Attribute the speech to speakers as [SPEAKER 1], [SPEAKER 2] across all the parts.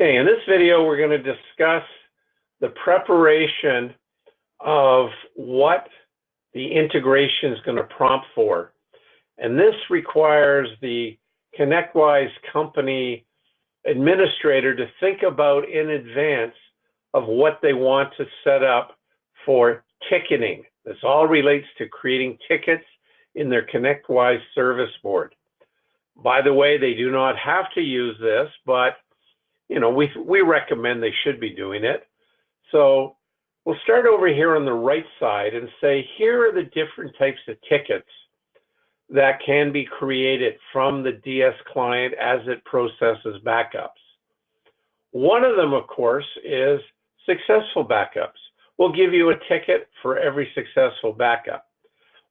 [SPEAKER 1] Okay, in this video, we're going to discuss the preparation of what the integration is going to prompt for. And this requires the ConnectWise company administrator to think about in advance of what they want to set up for ticketing. This all relates to creating tickets in their ConnectWise service board. By the way, they do not have to use this, but we recommend they should be doing it. So we'll start over here on the right side and say, here are the different types of tickets that can be created from the DS client as it processes backups. One of them, of course, is successful backups. We'll give you a ticket for every successful backup.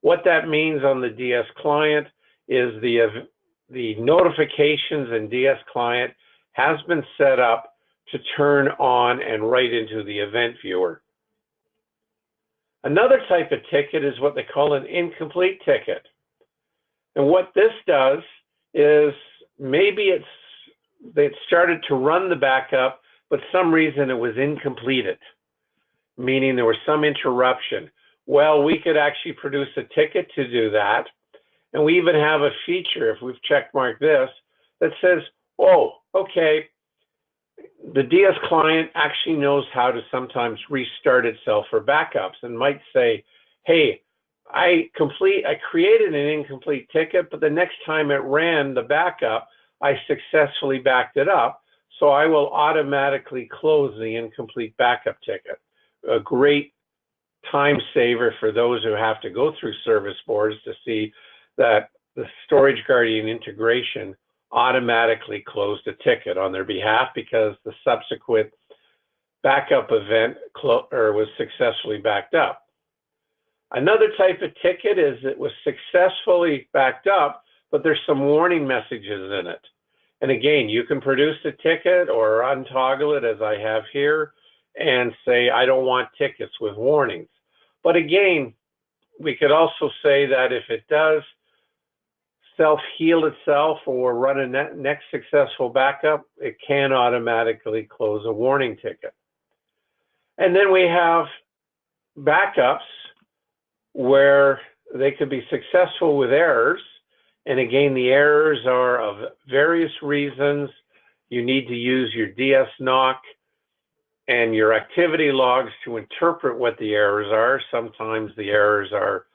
[SPEAKER 1] What that means on the DS client is the notifications in DS client has been set up to turn on and right into the event viewer. Another type of ticket is what they call an incomplete ticket. And what this does is maybe they started to run the backup, but some reason it was incompleted, meaning there was some interruption. Well, we could actually produce a ticket to do that. And we even have a feature, if we've checkmarked this, that says, oh, okay, the DS client actually knows how to sometimes restart itself for backups and might say, hey, I created an incomplete ticket, but the next time it ran the backup, I successfully backed it up. So I will automatically close the incomplete backup ticket. A great time saver for those who have to go through service boards to see that the Storage Guardian integration automatically closed a ticket on their behalf because the subsequent backup event was successfully backed up. Another type of ticket is it was successfully backed up, but there's some warning messages in it. And again, you can produce a ticket or untoggle it as I have here and say, I don't want tickets with warnings. But again, we could also say that if it does self-heal itself or run a next successful backup, it can automatically close a warning ticket. And then we have backups where they could be successful with errors. And again, the errors are of various reasons. You need to use your DS-NOC and your activity logs to interpret what the errors are. Sometimes the errors are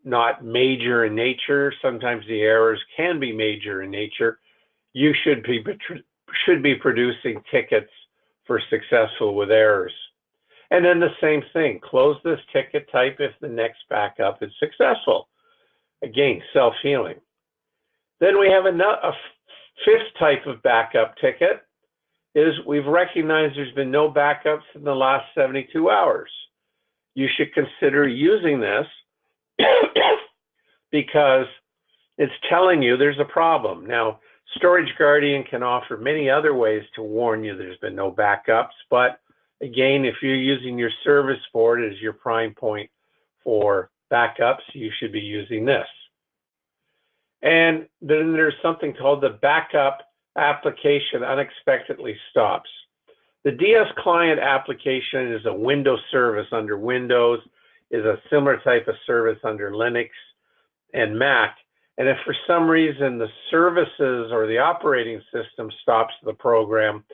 [SPEAKER 1] not major in nature. Sometimes the errors can be major in nature. You should be producing tickets for successful with errors. And then the same thing, close this ticket type if the next backup is successful. Again, self-healing. Then we have a fifth type of backup ticket is we've recognized there's been no backups in the last 72 hours. You should consider using this because it's telling you there's a problem. Now, Storage Guardian can offer many other ways to warn you there's been no backups, but again, if you're using your service board as your prime point for backups, you should be using this. And then there's something called the backup application unexpectedly stops. The DS client application is a Windows service under Windows, is a similar type of service under Linux and Mac. And if for some reason the services or the operating system stops the program,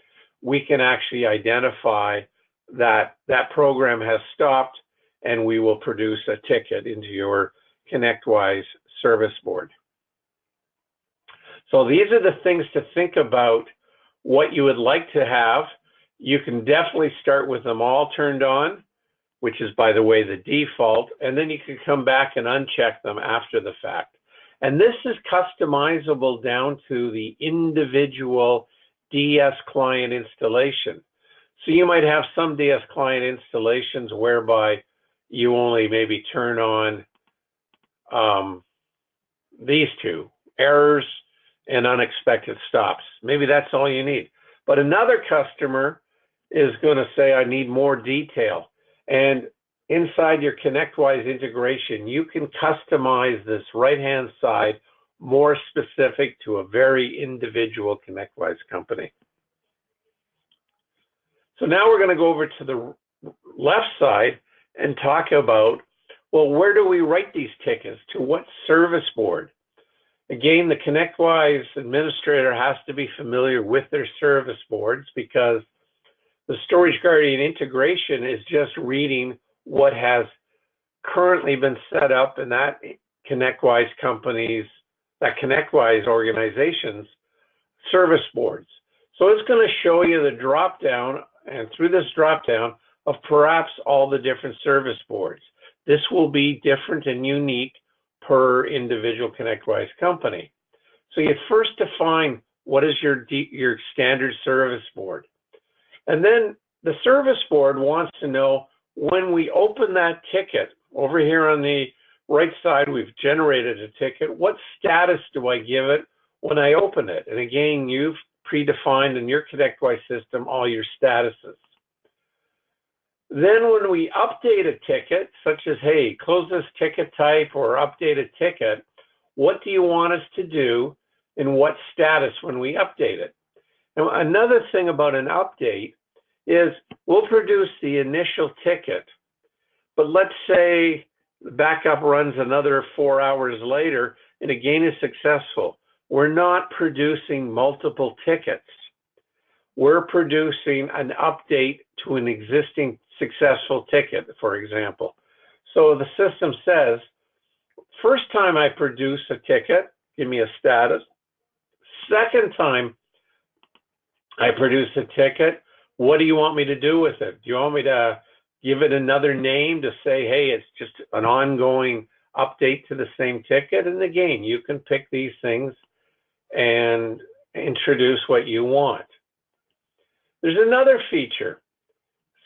[SPEAKER 1] we can actually identify that that program has stopped and we will produce a ticket into your ConnectWise service board. So these are the things to think about what you would like to have. You can definitely start with them all turned on, which is, by the way, the default, and then you can come back and uncheck them after the fact. And this is customizable down to the individual DS client installation. So you might have some DS client installations whereby you only maybe turn on these two, errors and unexpected stops. Maybe that's all you need. But another customer is going to say, I need more detail. And inside your ConnectWise integration, you can customize this right-hand side more specific to a very individual ConnectWise company. now we're going to go over to the left side and talk about, well, where do we write these tickets? To what service board? Again, the ConnectWise administrator has to be familiar with their service boards, because the Storage Guardian integration is just reading what has currently been set up in that ConnectWise organization's service boards. So it's going to show you the drop down, and through this drop down, of perhaps all the different service boards. This will be different and unique per individual ConnectWise company. So you first define what is your standard service board. And then the service board wants to know, when we open that ticket, over here on the right side, we've generated a ticket. What status do I give it when I open it? And again, you've predefined in your ConnectWise system all your statuses. Then when we update a ticket, such as, hey, close this ticket type or update a ticket, what do you want us to do in what status when we update it? Now, another thing about an update is we'll produce the initial ticket, but let's say the backup runs another 4 hours later and again is successful. We're not producing multiple tickets. We're producing an update to an existing successful ticket, for example. So the system says, first time I produce a ticket, give me a status. Second time I produce a ticket, what do you want me to do with it? Do you want me to give it another name to say, hey, it's just an ongoing update to the same ticket? And again, you can pick these things and introduce what you want. There's another feature.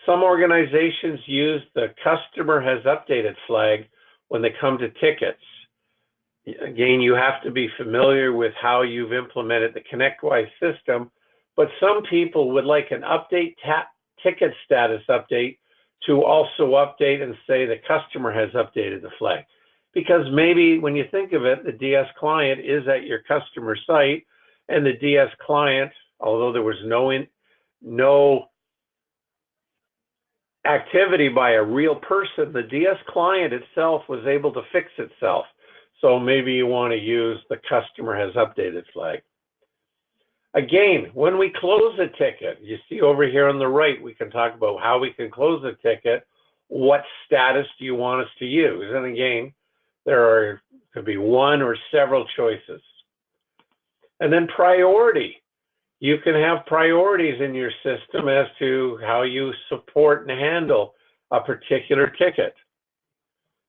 [SPEAKER 1] Some organizations use the customer has updated flag when they come to tickets. Again, you have to be familiar with how you've implemented the ConnectWise system, but some people would like an update ticket status update to also update and say the customer has updated the flag. Because maybe when you think of it, the DS client is at your customer site, and the DS client, although there was no activity by a real person, the DS client itself was able to fix itself. So maybe you want to use the customer has updated flag. Again, when we close a ticket, you see over here on the right, we can talk about how we can close a ticket. What status do you want us to use? And again, could be one or several choices. And then priority. You can have priorities in your system as to how you support and handle a particular ticket.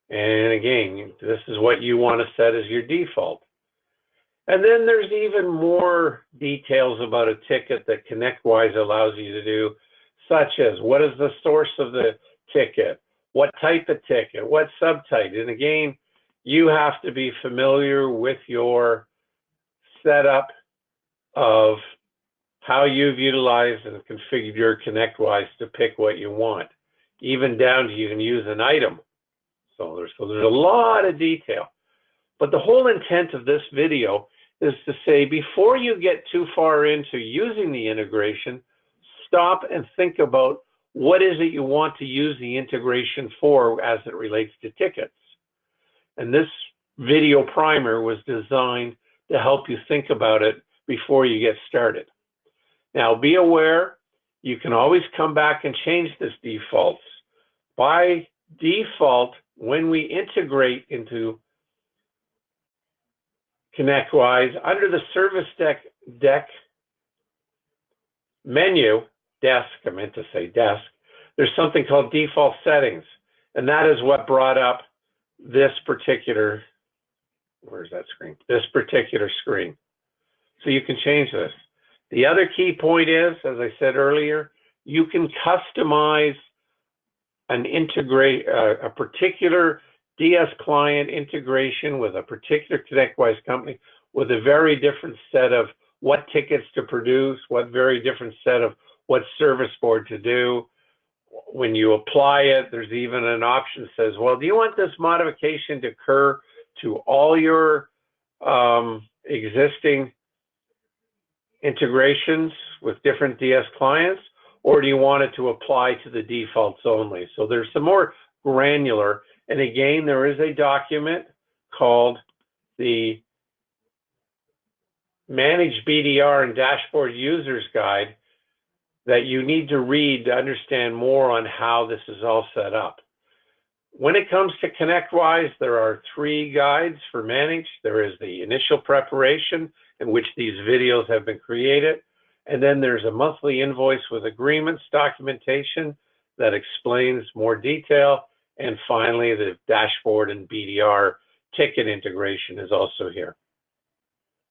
[SPEAKER 1] And again, this is what you want to set as your default. And then there's even more details about a ticket that ConnectWise allows you to do, such as what is the source of the ticket, what type of ticket, what subtype. And again, you have to be familiar with your setup of how you've utilized and configured your ConnectWise to pick what you want, even down to you can use an item. So there's a lot of detail. But the whole intent of this video is to say, before you get too far into using the integration, stop and think about what is it you want to use the integration for as it relates to tickets. And this video primer was designed to help you think about it before you get started. Now, be aware, you can always come back and change this defaults. By default, when we integrate into ConnectWise, under the service deck menu, desk, I meant to say desk, there's something called default settings. And that is what brought up this particular, where's that screen? This particular screen. So you can change this. The other key point is, as I said earlier, you can customize a particular DS client integration with a particular ConnectWise company with a very different set of what tickets to produce, what very different set of what service board to do. When you apply it, there's even an option that says, well, do you want this modification to occur to all your existing integrations with different DS clients, or do you want it to apply to the defaults only? So there's some more granular, and again, there is a document called the Manage BDR and Dashboard Users Guide that you need to read to understand more on how this is all set up. When it comes to ConnectWise, there are 3 guides for Manage. There is the initial preparation in which these videos have been created. And then there's a monthly invoice with agreements documentation that explains more detail. And finally, the dashboard and BDR ticket integration is also here.